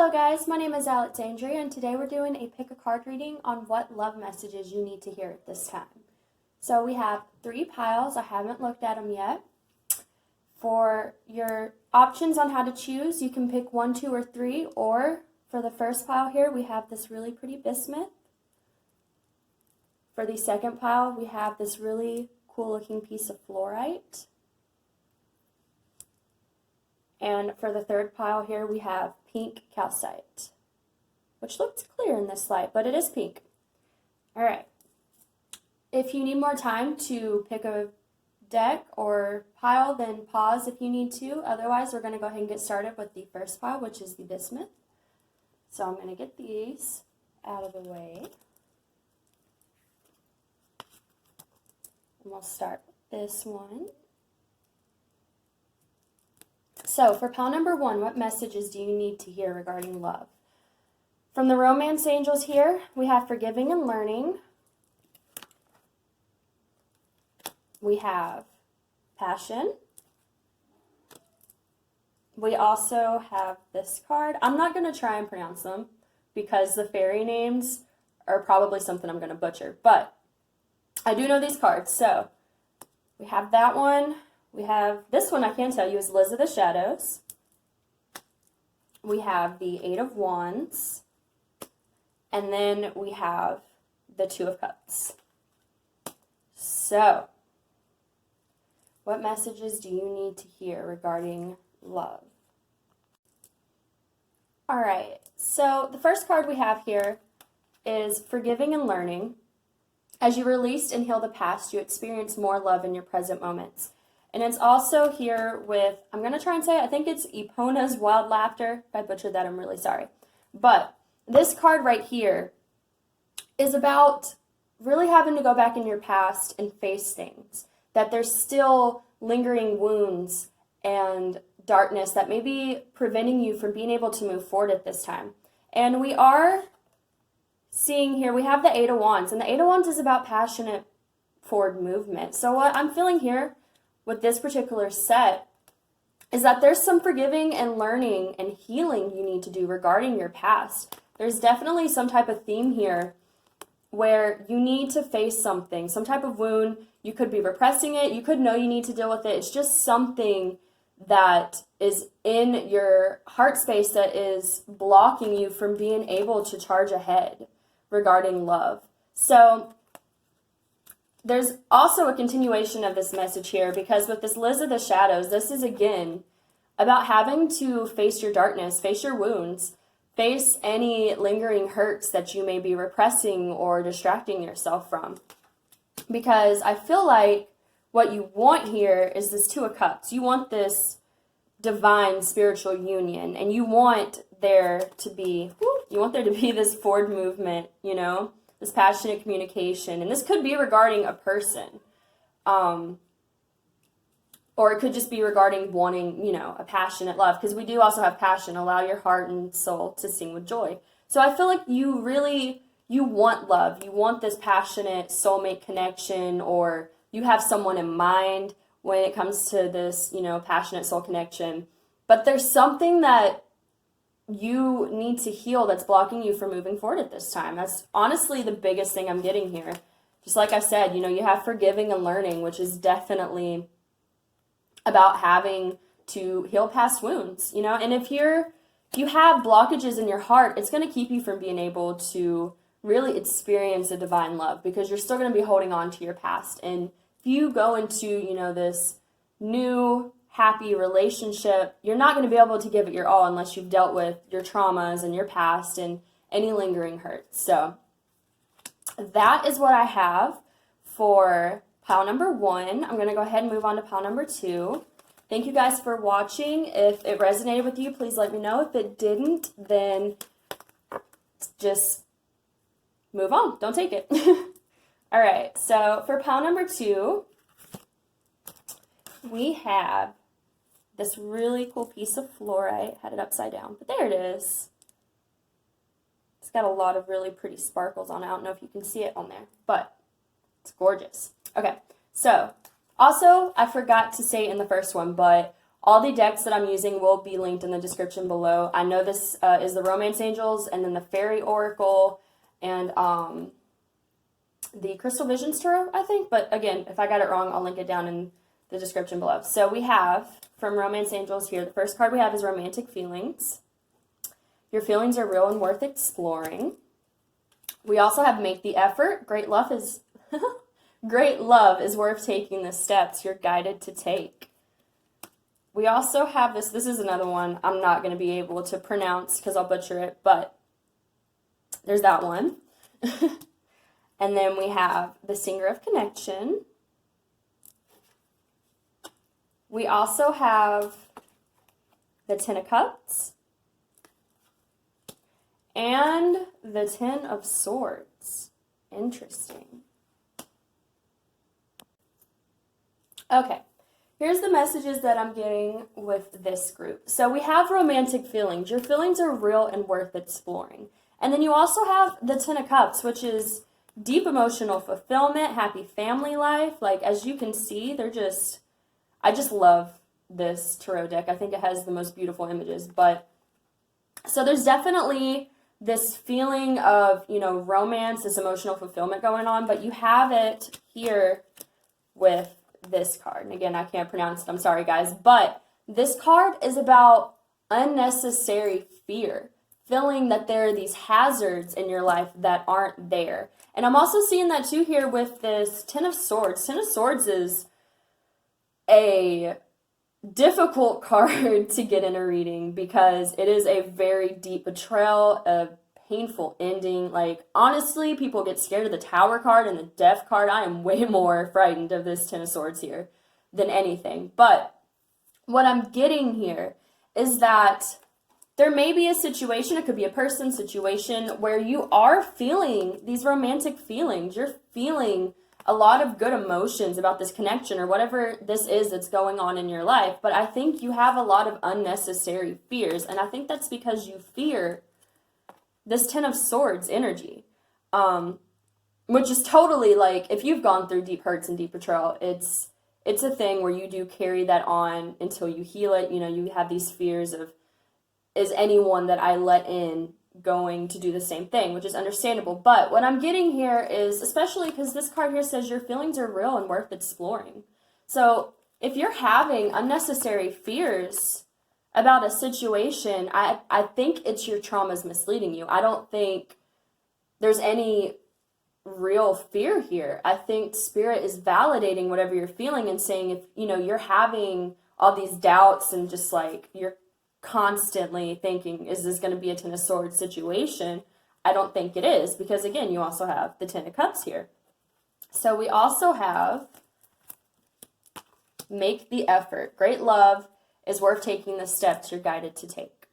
Hello guys, my name is Alexandria and today we're doing a pick a card reading on what love messages you need to hear at this time. So we have 3 piles, I haven't looked at them yet. For your options on how to choose, you can pick 1, 2, or 3, or for the first pile here we have this really pretty bismuth. For the second pile we have this really cool looking piece of fluorite. And for the third pile here, we have pink calcite, which looks clear in this light, but it is pink. All right. If you need more time to pick a deck or pile, then pause if you need to. Otherwise, we're going to go ahead and get started with the first pile, which is the bismuth. So I'm going to get these out of the way. And we'll start with this one. So, for pile number 1, what messages do you need to hear regarding love? From the romance angels here, we have forgiving and learning. We have passion. We also have this card. I'm not going to try and pronounce them because the fairy names are probably something I'm going to butcher. But I do know these cards. So, we have that one. We have, this one I can tell you is Liz of the Shadows. We have the 8 of Wands. And then we have the 2 of Cups. So, what messages do you need to hear regarding love? Alright, so the first card we have here is forgiving and learning. As you release and heal the past, you experience more love in your present moments. And it's also here with, I'm going to try and say it, I think it's Epona's Wild Laughter. If I butchered that, I'm really sorry. But this card right here is about really having to go back in your past and face things. That there's still lingering wounds and darkness that may be preventing you from being able to move forward at this time. And we are seeing here, we have the 8 of Wands. And the 8 of Wands is about passionate forward movement. So what I'm feeling here with this particular set is that there's some forgiving and learning and healing you need to do regarding your past. There's definitely some type of theme here where you need to face something, some type of wound. You could be repressing it. You could know you need to deal with it. It's just something that is in your heart space that is blocking you from being able to charge ahead regarding love. So there's also a continuation of this message here because with this Liz of the Shadows, this is again about having to face your darkness, face your wounds, face any lingering hurts that you may be repressing or distracting yourself from. Because I feel like what you want here is this 2 of Cups. You want this divine spiritual union, and you want there to be this forward movement, you know? This passionate communication. And this could be regarding a person. Or it could just be regarding wanting, you know, a passionate love. Because we do also have passion. Allow your heart and soul to sing with joy. So I feel like you want love. You want this passionate soulmate connection. Or you have someone in mind when it comes to this, you know, passionate soul connection. But there's something that you need to heal that's blocking you from moving forward at this time. That's honestly the biggest thing I'm getting here. Just like I said, you know, you have forgiving and learning, which is definitely about having to heal past wounds, you know. And if you have blockages in your heart, it's going to keep you from being able to really experience a divine love because you're still going to be holding on to your past. And if you go into, you know, this new happy relationship, you're not going to be able to give it your all unless you've dealt with your traumas and your past and any lingering hurts. So that is what I have for pile number 1. I'm going to go ahead and move on to pile number 2. Thank you guys for watching. If it resonated with you, please let me know. If it didn't, then just move on. Don't take it. All right, so for pile number 2, we have this really cool piece of fluorite. Had it upside down, but there it is. It's got a lot of really pretty sparkles on it. I don't know if you can see it on there, but it's gorgeous. Okay, so also I forgot to say in the first one, but All the decks that I'm using will be linked in the description below. I know this is the Romance Angels, and then the Fairy Oracle, and the Crystal Visions Tarot, I think. But again, if I got it wrong, I'll link it down in the description below. So we have, from Romance Angels here, the first card we have is Romantic Feelings. Your feelings are real and worth exploring. We also have Make the Effort. Great love is great love is worth taking the steps you're guided to take. We also have this is another one I'm not going to be able to pronounce because I'll butcher it, but there's that one. And then we have the Singer of Connection. We also have the Ten of Cups and the Ten of Swords. Interesting. Okay, here's the messages that I'm getting with this group. So we have romantic feelings. Your feelings are real and worth exploring. And then you also have the Ten of Cups, which is deep emotional fulfillment, happy family life. Like, as you can see, I just love this tarot deck. I think it has the most beautiful images. But, so there's definitely this feeling of, romance, this emotional fulfillment going on. But you have it here with this card. And again, I can't pronounce it. I'm sorry, guys. But this card is about unnecessary fear. Feeling that there are these hazards in your life that aren't there. And I'm also seeing that too here with this Ten of Swords. Ten of Swords is a difficult card to get in a reading because it is a very deep betrayal, a painful ending. Like, honestly, people get scared of the Tower card and the Death card. I am way more frightened of this Ten of Swords here than anything. But what I'm getting here is that there may be a situation, it could be a person situation, where you are feeling these romantic feelings. You're feeling a lot of good emotions about this connection or whatever this is that's going on in your life. But I think you have a lot of unnecessary fears. And I think that's because you fear this Ten of Swords energy. Which is totally like, if you've gone through deep hurts and deep betrayal, it's a thing where you do carry that on until you heal it. You have these fears of, is anyone that I let in going to do the same thing, which is understandable. But what I'm getting here is, especially because this card here says your feelings are real and worth exploring. So if you're having unnecessary fears about a situation, I think it's your traumas misleading you. I don't think there's any real fear here. I think Spirit is validating whatever you're feeling and saying, if you're having all these doubts and just like you're constantly thinking, is this going to be a Ten of Swords situation? I don't think it is, because again, you also have the Ten of Cups here. So we also have Make the Effort. Great love is worth taking the steps you're guided to take.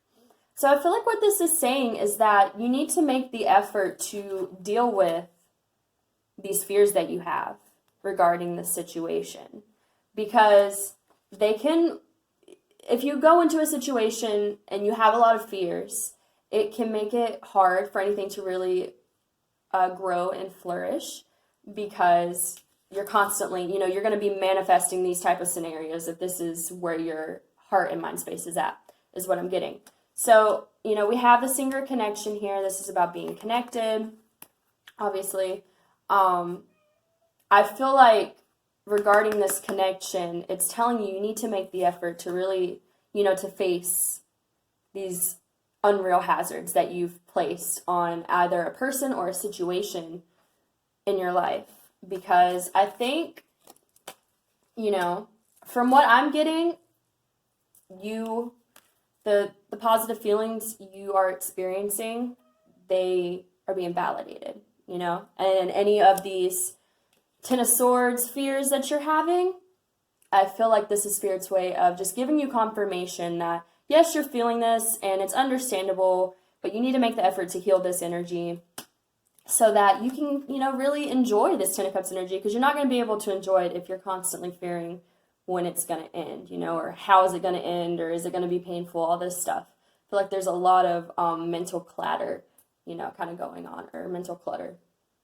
So I feel like what this is saying is that you need to make the effort to deal with these fears that you have regarding the situation, because they can, if you go into a situation and you have a lot of fears, it can make it hard for anything to really grow and flourish, because you're constantly, you're going to be manifesting these type of scenarios if this is where your heart and mind space is at, is what I'm getting. So, we have the Singer Connection here. This is about being connected, obviously. I feel like regarding this connection, it's telling you need to make the effort to really, to face these unreal hazards that you've placed on either a person or a situation in your life. Because I think, from what I'm getting, the positive feelings you are experiencing, they are being validated, and any of these Ten of Swords fears that you're having, I feel like this is Spirit's way of just giving you confirmation that, yes, you're feeling this and it's understandable, but you need to make the effort to heal this energy so that you can, really enjoy this Ten of Cups energy, because you're not going to be able to enjoy it if you're constantly fearing when it's going to end, or how is it going to end, or is it going to be painful, all this stuff. I feel like there's a lot of mental clatter, kind of going on, or mental clutter,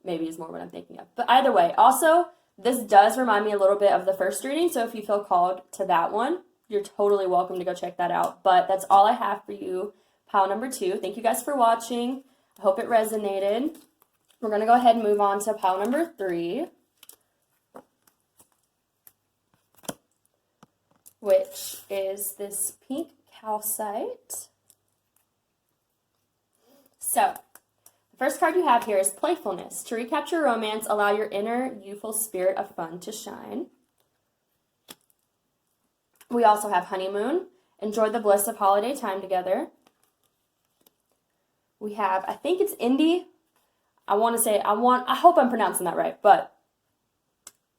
maybe is more what I'm thinking of. But either way, also, this does remind me a little bit of the first reading, so if you feel called to that one, you're totally welcome to go check that out. But that's all I have for you, pile number 2. Thank you guys for watching. I hope it resonated. We're going to go ahead and move on to pile number 3, which is this pink calcite. So, the first card you have here is playfulness. To recapture romance, allow your inner youthful spirit of fun to shine. We also have honeymoon. Enjoy the bliss of holiday time together. We have, I think it's Indy. I hope I'm pronouncing that right, but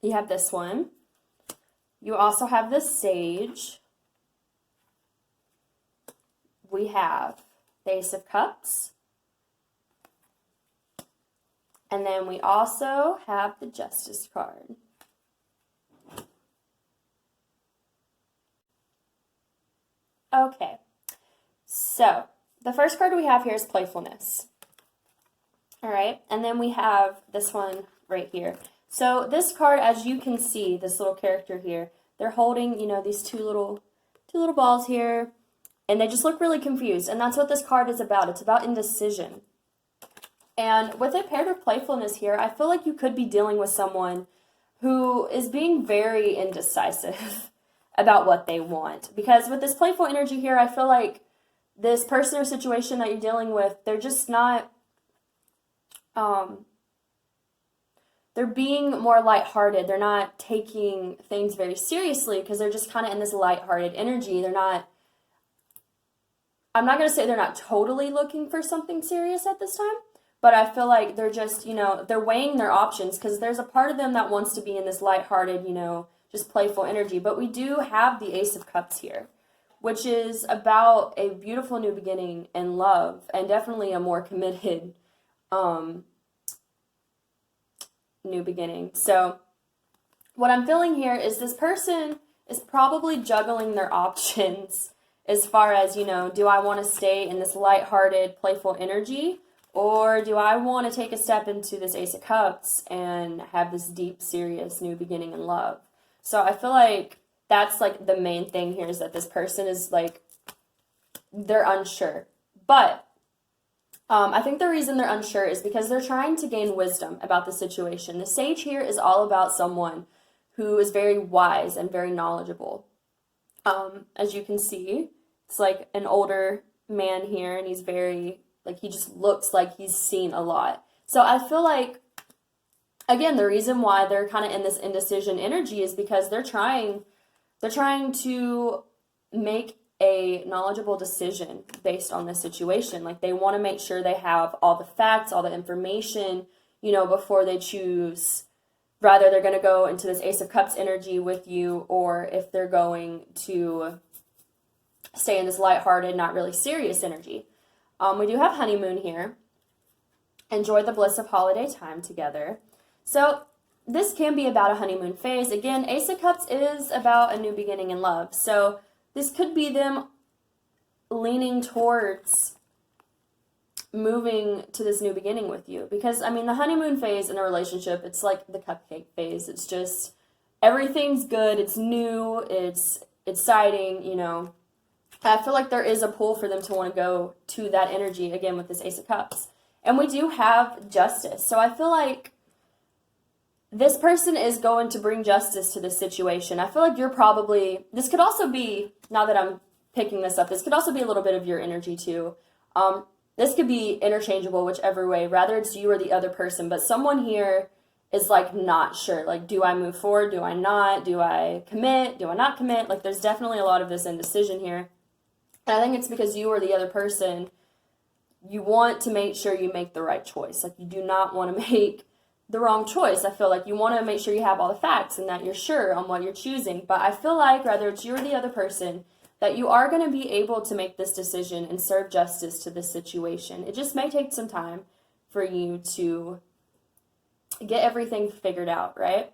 you have this one. You also have the sage. We have the Ace of Cups. And then we also have the Justice card. Okay, so the first card we have here is playfulness. All right, and then we have this one right here. So this card, as you can see, this little character here, they're holding, these two little balls here, and they just look really confused. And that's what this card is about. It's about indecision. And with it paired with playfulness here, I feel like you could be dealing with someone who is being very indecisive about what they want. Because with this playful energy here, I feel like this person or situation that you're dealing with, they're just not, they're being more lighthearted. They're not taking things very seriously because they're just kind of in this lighthearted energy. They're not, I'm not going to say they're not totally looking for something serious at this time, but I feel like they're just, they're weighing their options because there's a part of them that wants to be in this lighthearted, just playful energy. But we do have the Ace of Cups here, which is about a beautiful new beginning and love, and definitely a more committed new beginning. So what I'm feeling here is this person is probably juggling their options as far as, do I want to stay in this lighthearted, playful energy, or do I want to take a step into this Ace of Cups and have this deep, serious new beginning in love? So I feel like that's like the main thing here, is that this person is like, they're unsure. But I think the reason they're unsure is because they're trying to gain wisdom about the situation. The sage here is all about someone who is very wise and very knowledgeable. As you can see, it's like an older man here, and he's very, he just looks like he's seen a lot. So I feel like, again, the reason why they're kind of in this indecision energy is because they're trying to make a knowledgeable decision based on this situation. Like, they want to make sure they have all the facts, all the information, before they choose whether they're going to go into this Ace of Cups energy with you, or if they're going to stay in this lighthearted, not really serious energy. We do have honeymoon here. Enjoy the bliss of holiday time together. So this can be about a honeymoon phase. Again, Ace of Cups is about a new beginning in love. So this could be them leaning towards moving to this new beginning with you. Because, the honeymoon phase in a relationship, it's like the cupcake phase. It's just, everything's good, it's new, it's exciting, I feel like there is a pull for them to want to go to that energy, again, with this Ace of Cups. And we do have justice. So I feel like this person is going to bring justice to this situation. I feel like this could also be, now that I'm picking this up, this could also be a little bit of your energy too. This could be interchangeable whichever way, rather it's you or the other person, but someone here is not sure. Do I move forward? Do I not? Do I commit? Do I not commit? There's definitely a lot of this indecision here. And I think it's because you or the other person, you want to make sure you make the right choice. You do not want to make the wrong choice. I feel like you want to make sure you have all the facts and that you're sure on what you're choosing. But I feel like, whether it's you or the other person, that you are going to be able to make this decision and serve justice to this situation. It just may take some time for you to get everything figured out, right?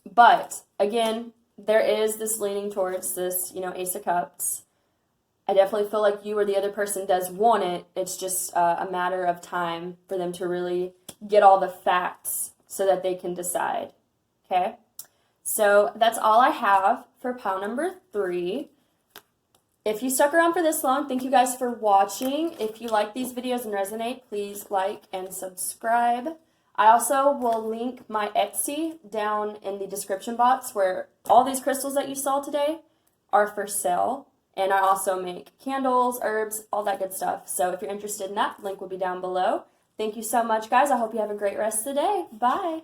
But again, there is this leaning towards this, Ace of Cups. I definitely feel like you or the other person does want it. It's just a matter of time for them to really get all the facts so that they can decide. Okay? So that's all I have for pile number 3. If you stuck around for this long, thank you guys for watching. If you like these videos and resonate, please like and subscribe. I also will link my Etsy down in the description box where all these crystals that you saw today are for sale. And I also make candles, herbs, all that good stuff. So if you're interested in that, link will be down below. Thank you so much, guys. I hope you have a great rest of the day. Bye.